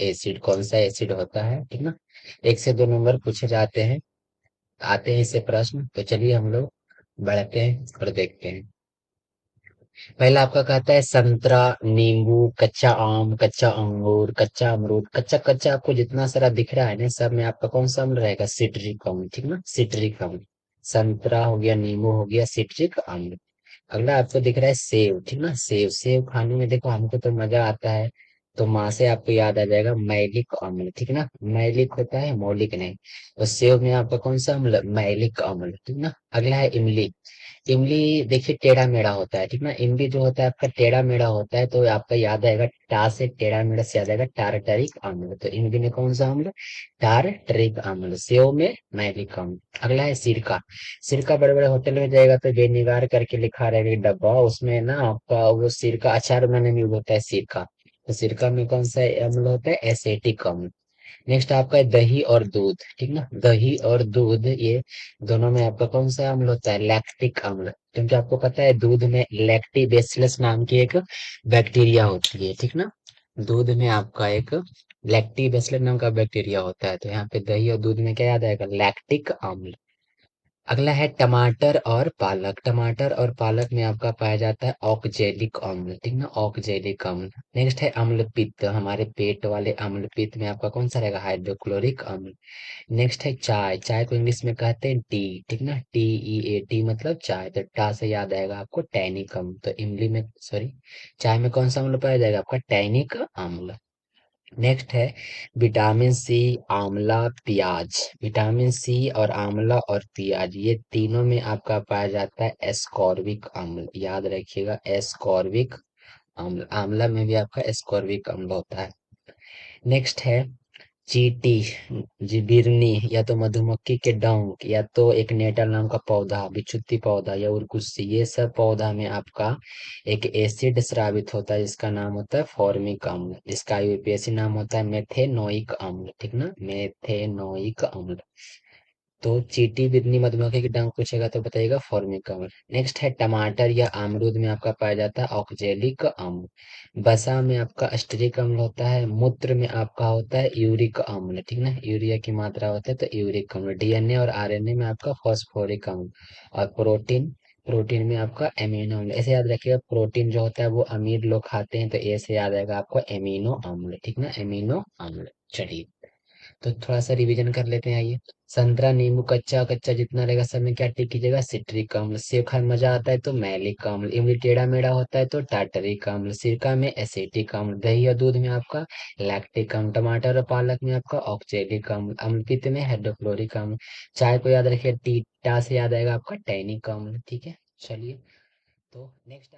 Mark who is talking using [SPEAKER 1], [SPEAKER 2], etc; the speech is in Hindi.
[SPEAKER 1] एसिड कौन सा एसिड होता है, ठीक ना। 1 से 2 नंबर पूछे जाते हैं, आते हैं इससे प्रश्न। तो चलिए हम लोग बढ़ते हैं और देखते हैं। पहला आपका कहता है संतरा, नींबू, कच्चा आम, कच्चा अंगूर, कच्चा अमरूद। कच्चा कच्चा आपको जितना सारा दिख रहा है ना, सब में आपका कौन सा अम्ल रहेगा? सिट्रिक अम्ल, ठीक ना, सिट्रिक अम्ल। संतरा हो गया, नींबू हो गया, सिट्रिक अम्ल। अगला आपको दिख रहा है सेव, ठीक ना। सेव सेव खाने में देखो हमको तो मजा आता है, तो माँ से आपको याद आ जाएगा मैलिक अम्ल, ठीक ना। मैलिक होता है, मौलिक नहीं। तो सेव में आपका कौन सा अम्ल? मैलिक अम्ल, ठीक ना। अगला है इमली। इमली देखिए टेढ़ा मेढ़ा होता है, ठीक ना। इमली जो होता है आपका टेढ़ा मेढ़ा होता है, तो आपका याद आएगा टा से, टेढ़ा मेढ़ा से याद आएगा टारटरिक अम्ल। तो इमली में कौन सा अम्ल? टारटरिक अम्ल। सेव में मैलिक अम्ल। अगला है सिरका। सिरका बड़े बड़े होटल में जाएगा तो बेनिगार करके लिखा रहेगा एक डब्बा, उसमें ना आपका वो सिरका अचार बनाने में यूज होता है सिरका। तो सिरका में कौन सा अम्ल होता है? एसेटिक अम्ल। नेक्स्ट आपका है दही और दूध, ठीक ना। दही और दूध, ये दोनों में आपका कौन सा अम्ल होता है? लैक्टिक अम्ल। क्योंकि आपको पता है दूध में लैक्टिबेसिलस नाम की एक बैक्टीरिया होती है, ठीक ना। दूध में आपका एक लैक्टिबेसिलस नाम का बैक्टीरिया होता है, तो यहाँ पे दही और दूध में क्या याद आएगा? लैक्टिक अम्ल। अगला है टमाटर और पालक। टमाटर और पालक में आपका पाया जाता है ऑक्जेलिक अम्ल, ठीक ना, ऑक्जेलिक अम्ल। नेक्स्ट है अम्ल पित्त, हमारे पेट वाले अम्ल पित्त में आपका कौन सा रहेगा? हाइड्रोक्लोरिक अम्ल। नेक्स्ट है चाय। चाय को इंग्लिश में कहते हैं टी, ठीक ना, TEA, मतलब चाय। तो टा से याद आएगा आपको टैनिक अम्ल। तो इमली में, सॉरी, चाय में कौन सा अम्ल पाया जाएगा? आपका टैनिक अम्ल। नेक्स्ट है विटामिन सी, आंवला, प्याज। विटामिन सी और आंवला और प्याज, ये तीनों में आपका पाया जाता है एस्कॉर्बिक अम्ल। याद रखिएगा एस्कॉर्बिक अम्ल। आंवला में भी आपका एस्कॉर्बिक अम्ल होता है। नेक्स्ट है चींटी, जी बिरनी, या तो मधुमक्खी के डंक, या तो एक नेटल नाम का पौधा, बिच्छुत्ती पौधा या उरकुस्सी, ये सब पौधा में आपका एक एसिड स्रावित होता है जिसका नाम होता है फॉर्मिक अम्ल, जिसका यूपीएससी नाम होता है मेथेनोइक अम्ल, ठीक ना, मेथेनोइक अम्ल। तो चींटी, बिरनी, मधुमक्खी के डंक पूछेगा तो बताइएगा फॉर्मिक अम्ल। नेक्स्ट है टमाटर या अमरूद में आपका पाया जाता है ऑक्जेलिक अम्ल। बसा में आपका अस्टरिक अम्ल होता है। मूत्र में आपका होता है यूरिक अम्ल, ठीक ना, यूरिया की मात्रा होता है तो यूरिक अम्ल। डीएनए और आरएनए में आपका फॉस्फोरिक अम्ल। और प्रोटीन, प्रोटीन में आपका एमिनो अम्ल। ऐसे याद रखिएगा प्रोटीन जो होता है वो अमीर लोग खाते हैं, तो ए से याद आएगा आपको एमिनो अम्ल, ठीक ना, एमिनो अम्ल। चलिए तो थोड़ा सा रिवीजन कर लेते हैं, आइए। संतरा, नींबू, कच्चा कच्चा जितना रहेगा सब में क्या टिक कीजिएगा? सिट्रिक अम्ल। सेब खाने में मजा आता है तो मैलिक अम्ल। इमली टेढ़ा मेढ़ा होता है तो टार्टरिक अम्ल। सिरका में एसिटिक अम्ल। दही और दूध में आपका लैक्टिक अम्ल। टमाटर और पालक में आपका ऑक्जेलिक अम्ल। अम्ल पित्त में हाइड्रोक्लोरिक अम्ल। चाय को याद रखिए टीटा से याद आएगा आपका टैनिक अम्ल, ठीक है। चलिए तो नेक्स्ट